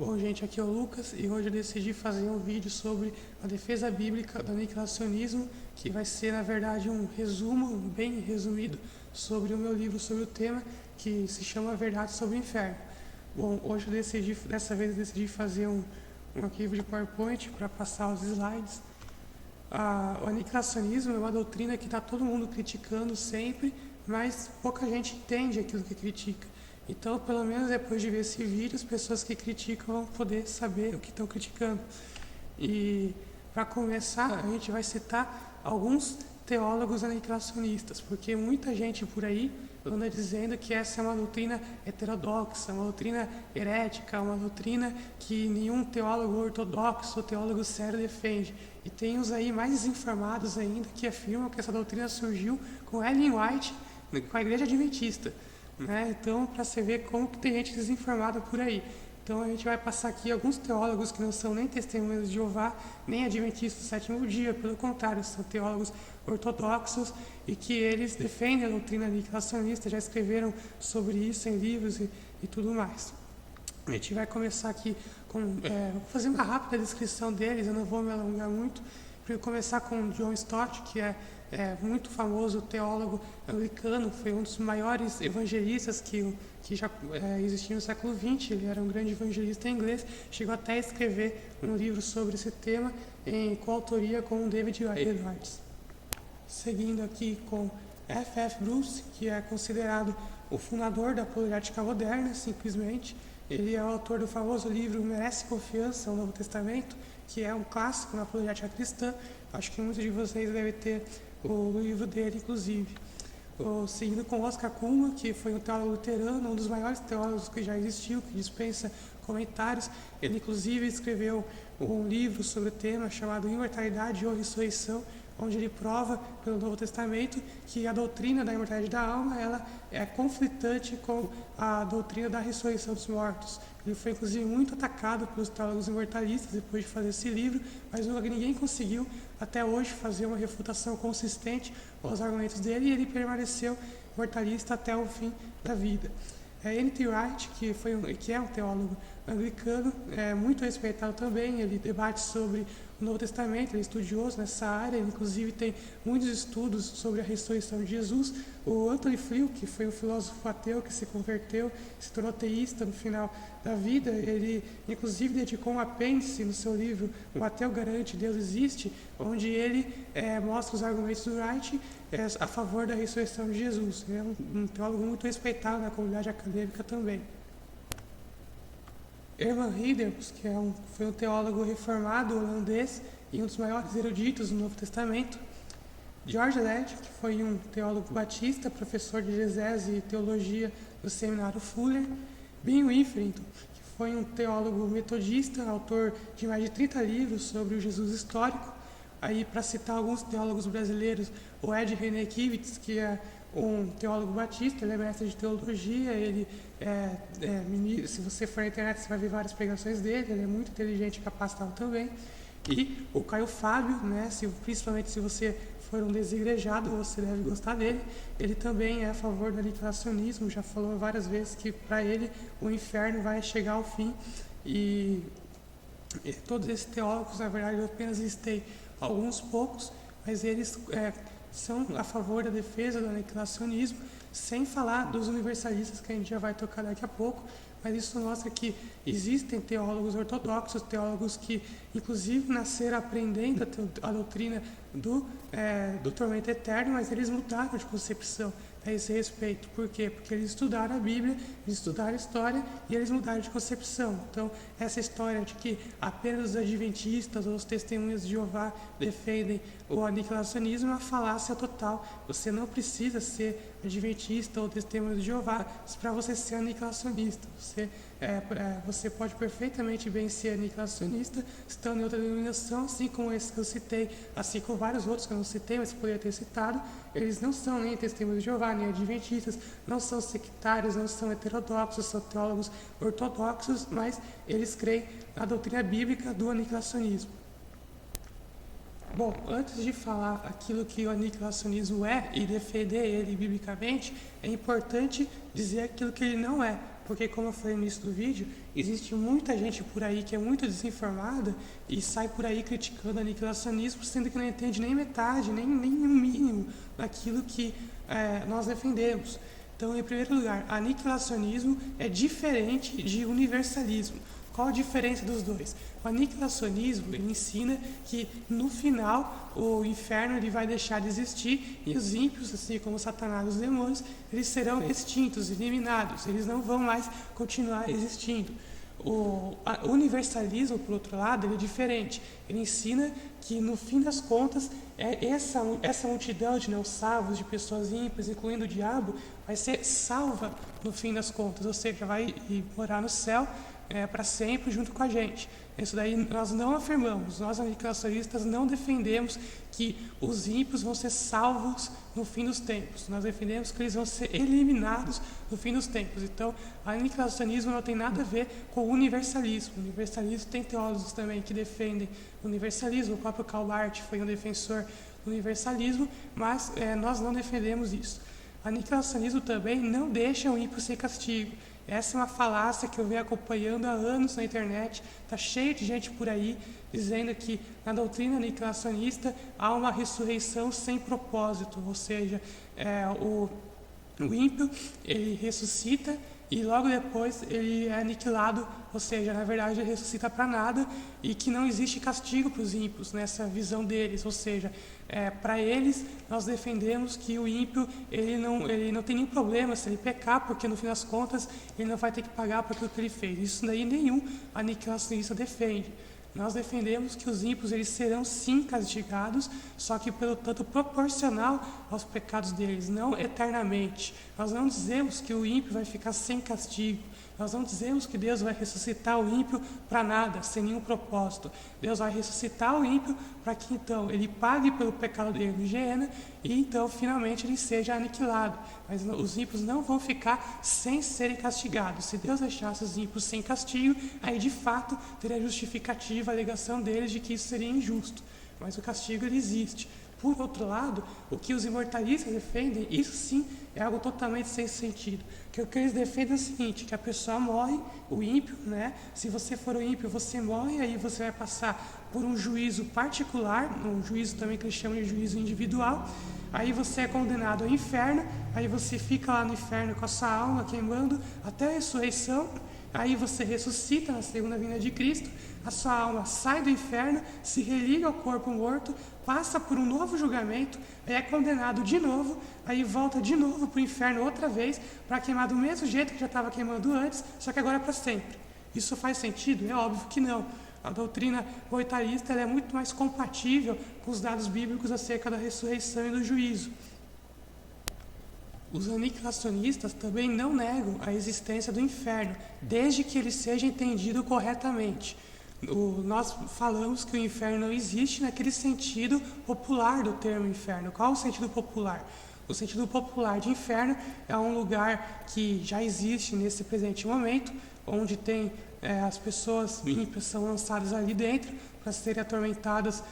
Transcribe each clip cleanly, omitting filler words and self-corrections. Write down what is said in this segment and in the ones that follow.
Bom, gente, aqui é o Lucas e hoje eu decidi fazer um vídeo sobre a defesa bíblica do aniquilacionismo, que vai ser, na verdade, um resumo, bem resumido, sobre o meu livro sobre o tema, que se chama A Verdade sobre o Inferno. Bom, hoje dessa vez eu decidi fazer um arquivo de PowerPoint para passar os slides. O aniquilacionismo é uma doutrina que está todo mundo criticando sempre, mas pouca gente entende aquilo que critica. Então, pelo menos depois de ver esse vídeo, as pessoas que criticam vão poder saber o que estão criticando. E, para começar, a gente vai citar alguns teólogos aniquilacionistas, porque muita gente por aí anda dizendo que essa é uma doutrina heterodoxa, uma doutrina herética, uma doutrina que nenhum teólogo ortodoxo ou teólogo sério defende. E tem os aí mais desinformados ainda que afirmam que essa doutrina surgiu com Ellen White, com a Igreja Adventista. Então, para você ver como que tem gente desinformada por aí. Então, a gente vai passar aqui alguns teólogos que não são nem testemunhas de Jeová, nem adventistas do sétimo dia, pelo contrário, são teólogos ortodoxos e que eles defendem a doutrina aniquilacionista, já escreveram sobre isso em livros e tudo mais. A gente vai começar aqui vou fazer uma rápida descrição deles, eu não vou me alongar muito. Vou começar com John Stott, que é muito famoso teólogo anglicano, foi um dos maiores evangelistas que já existiu no século XX. Ele era um grande evangelista inglês, chegou até a escrever um livro sobre esse tema em coautoria com David Edwards. Seguindo aqui com F.F. Bruce, que é considerado o fundador da apologética moderna, simplesmente. Ele é o autor do famoso livro Merece Confiança, o Novo Testamento, que é um clássico na apologética cristã. Acho que muitos de vocês devem ter o livro dele, inclusive. Seguindo com Oscar Cullmann, que foi um teólogo luterano, um dos maiores teólogos que já existiu, que dispensa comentários. Ele, inclusive, escreveu um livro sobre o tema chamado Imortalidade ou Ressurreição, onde ele prova pelo Novo Testamento que a doutrina da imortalidade da alma ela é conflitante com a doutrina da ressurreição dos mortos. Ele foi, inclusive, muito atacado pelos teólogos imortalistas depois de fazer esse livro, mas ninguém conseguiu, até hoje, fazer uma refutação consistente aos argumentos dele, e ele permaneceu imortalista até o fim da vida. N.T. Wright, que é um teólogo anglicano, muito respeitado também. Ele debate sobre o Novo Testamento, ele é estudioso nessa área, ele, inclusive, tem muitos estudos sobre a ressurreição de Jesus. O Anthony Flew, que foi um filósofo ateu que se converteu, se tornou ateísta no final da vida, ele, inclusive, dedicou um apêndice no seu livro O Ateu Garante, Deus Existe, onde ele mostra os argumentos do Wright a favor da ressurreição de Jesus. Ele é um teólogo muito respeitado na comunidade acadêmica também. Herman Ridderbos, que foi um teólogo reformado holandês e um dos maiores eruditos do Novo Testamento. George Led, que foi um teólogo batista, professor de exegese e teologia do seminário Fuller. Ben Witherington, que foi um teólogo metodista, autor de mais de 30 livros sobre o Jesus histórico. Aí, para citar alguns teólogos brasileiros, o Ed René Kivitz, que é um teólogo batista, ele é mestre de teologia, ele se você for na internet você vai ver várias pregações dele, ele é muito inteligente e capacitado também. E o Caio Fábio, principalmente se você for um desigrejado, você deve gostar dele. Ele também é a favor do aniquilacionismo, já falou várias vezes que para ele o inferno vai chegar ao fim. E todos esses teólogos, na verdade, eu apenas listei alguns poucos, mas eles são a favor da defesa do aniquilacionismo, sem falar dos universalistas, que a gente já vai tocar daqui a pouco. Mas isso mostra que existem teólogos ortodoxos, teólogos que, inclusive, nasceram aprendendo a doutrina do tormento eterno, mas eles mudaram de concepção a esse respeito. Por quê? Porque eles estudaram a Bíblia, eles estudaram a história e eles mudaram de concepção. Então, essa história de que apenas os adventistas ou os testemunhas de Jeová defendem o aniquilacionismo é uma falácia total. Você não precisa ser adventista ou testemunha de Jeová para você ser aniquilacionista. Você pode perfeitamente bem ser aniquilacionista estando em outra denominação, assim como esse que eu citei, assim como vários outros que eu não citei, mas poderia ter citado. Eles não são nem testemunhos de Jeová, nem adventistas, não são sectários, não são heterodoxos, são teólogos ortodoxos, mas eles creem na doutrina bíblica do aniquilacionismo. Bom, antes de falar aquilo que o aniquilacionismo é e defender ele biblicamente, é importante dizer aquilo que ele não é. porque, como eu falei no início do vídeo, existe muita gente por aí que é muito desinformada e sai por aí criticando o aniquilacionismo, sendo que não entende nem metade, nem o mínimo daquilo que nós defendemos. Então, em primeiro lugar, aniquilacionismo é diferente de universalismo. Qual a diferença dos dois? O aniquilacionismo ele ensina que no final o inferno ele vai deixar de existir e os ímpios, assim como Satanás e os demônios, eles serão extintos, eliminados, eles não vão mais continuar existindo. O universalismo, por outro lado, ele é diferente. Ele ensina que, no fim das contas, essa multidão de não salvos, de pessoas ímpias, incluindo o diabo, vai ser salva no fim das contas, ou seja, vai morar no céu para sempre junto com a gente. Isso daí nós não afirmamos, nós aniquilacionistas não defendemos que os ímpios vão ser salvos no fim dos tempos. Nós defendemos que eles vão ser eliminados no fim dos tempos. Então, o aniquilacionismo não tem nada a ver com o universalismo. O universalismo tem teólogos também que defendem o universalismo. O próprio Karl Barth foi um defensor do universalismo, mas nós não defendemos isso. O aniquilacionismo também não deixa o ímpio sem castigo. Essa é uma falácia que eu venho acompanhando há anos na internet. Está cheio de gente por aí dizendo que na doutrina aniquilacionista há uma ressurreição sem propósito, ou seja, o ímpio ele ressuscita e logo depois ele é aniquilado, ou seja, na verdade ele ressuscita para nada e que não existe castigo para os ímpios nessa visão deles, ou seja, para eles nós defendemos que o ímpio ele não tem nenhum problema se ele pecar, porque no fim das contas ele não vai ter que pagar por aquilo que ele fez. Isso daí nenhum aniquilacionista defende. Nós defendemos que os ímpios eles serão sim castigados, só que pelo tanto proporcional aos pecados deles, não eternamente. Nós não dizemos que o ímpio vai ficar sem castigo. Nós não dizemos que Deus vai ressuscitar o ímpio para nada, sem nenhum propósito. Deus vai ressuscitar o ímpio para que então ele pague pelo pecado dele no Geena e então finalmente ele seja aniquilado. Mas os ímpios não vão ficar sem serem castigados. Se Deus deixasse os ímpios sem castigo, aí de fato teria justificativa a alegação deles de que isso seria injusto. Mas o castigo ele existe. Por outro lado, o que os imortalistas defendem, isso sim é algo totalmente sem sentido. Que o que eles defendem é o seguinte, que a pessoa morre, o ímpio, né? Se você for o ímpio, você morre, aí você vai passar por um juízo particular, um juízo também que eles chamam de juízo individual, aí você é condenado ao inferno, aí você fica lá no inferno com a sua alma queimando até a ressurreição, aí você ressuscita na segunda vinda de Cristo, a sua alma sai do inferno, se religa ao corpo morto, passa por um novo julgamento, aí é condenado de novo, aí volta de novo para o inferno outra vez, para queimar do mesmo jeito que já estava queimando antes, só que agora é para sempre. Isso faz sentido? É óbvio que não. A doutrina moitarista ela é muito mais compatível com os dados bíblicos acerca da ressurreição e do juízo. Os aniquilacionistas também não negam a existência do inferno, desde que ele seja entendido corretamente. Nós falamos que o inferno não existe naquele sentido popular do termo inferno. Qual o sentido popular? O sentido popular de inferno é um lugar que já existe nesse presente momento, onde tem as pessoas ímpias são lançadas ali dentro para serem atormentadas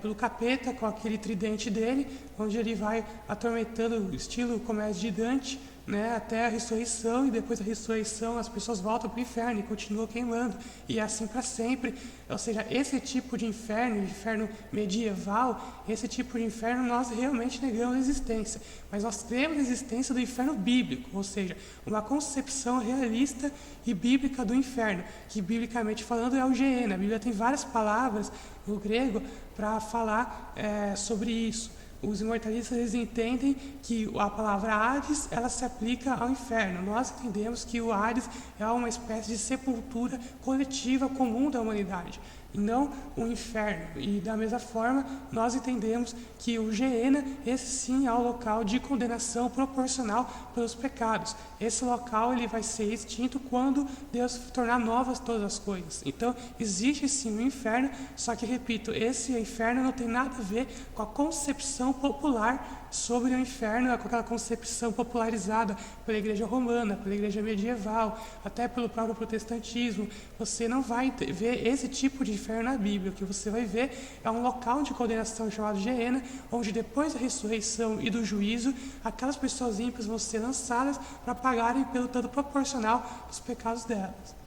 pelo capeta com aquele tridente dele, onde ele vai atormentando, estilo comédia de Dante, né, até a ressurreição, e depois da ressurreição as pessoas voltam para o inferno e continuam queimando, e é assim para sempre. Ou seja, esse tipo de inferno medieval, esse tipo de inferno nós realmente negamos a existência, mas nós temos a existência do inferno bíblico, ou seja, uma concepção realista e bíblica do inferno, que biblicamente falando é o Geena. A Bíblia tem várias palavras no grego para falar sobre isso. Os imortalistas eles entendem que a palavra Hades ela se aplica ao inferno. Nós entendemos que o Hades é uma espécie de sepultura coletiva comum da humanidade, e não o inferno. E da mesma forma, nós entendemos que o Geena, esse sim é o local de condenação proporcional pelos pecados. Esse local ele vai ser extinto quando Deus tornar novas todas as coisas. Então, existe sim o inferno, só que, repito, esse inferno não tem nada a ver com a concepção popular sobre o inferno, com aquela concepção popularizada pela igreja romana, pela igreja medieval, até pelo próprio protestantismo. Você não vai ver esse tipo de inferno na Bíblia. O que você vai ver é um local de condenação chamado Geena, onde depois da ressurreição e do juízo, aquelas pessoas ímpias vão ser lançadas para pagarem pelo tanto proporcional dos pecados delas.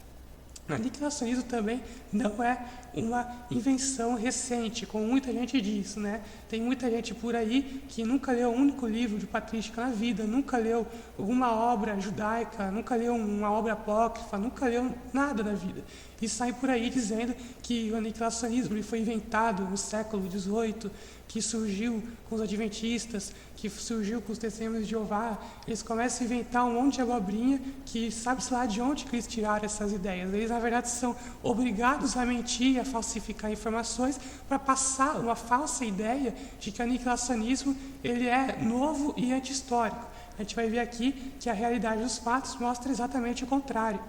O aniquilacionismo também não é uma invenção recente, como muita gente diz, né? Tem muita gente por aí que nunca leu um único livro de patrística na vida, nunca leu uma obra judaica, nunca leu uma obra apócrifa, nunca leu nada da vida. E saem por aí dizendo que o aniquilacionismo ele foi inventado no século XVIII, que surgiu com os adventistas, que surgiu com os testemunhos de Jeová. Eles começam a inventar um monte de abobrinha que sabe-se lá de onde que eles tiraram essas ideias. Eles, na verdade, são obrigados a mentir, a falsificar informações para passar uma falsa ideia de que o aniquilacionismo ele é novo e anti-histórico. A gente vai ver aqui que a realidade dos fatos mostra exatamente o contrário.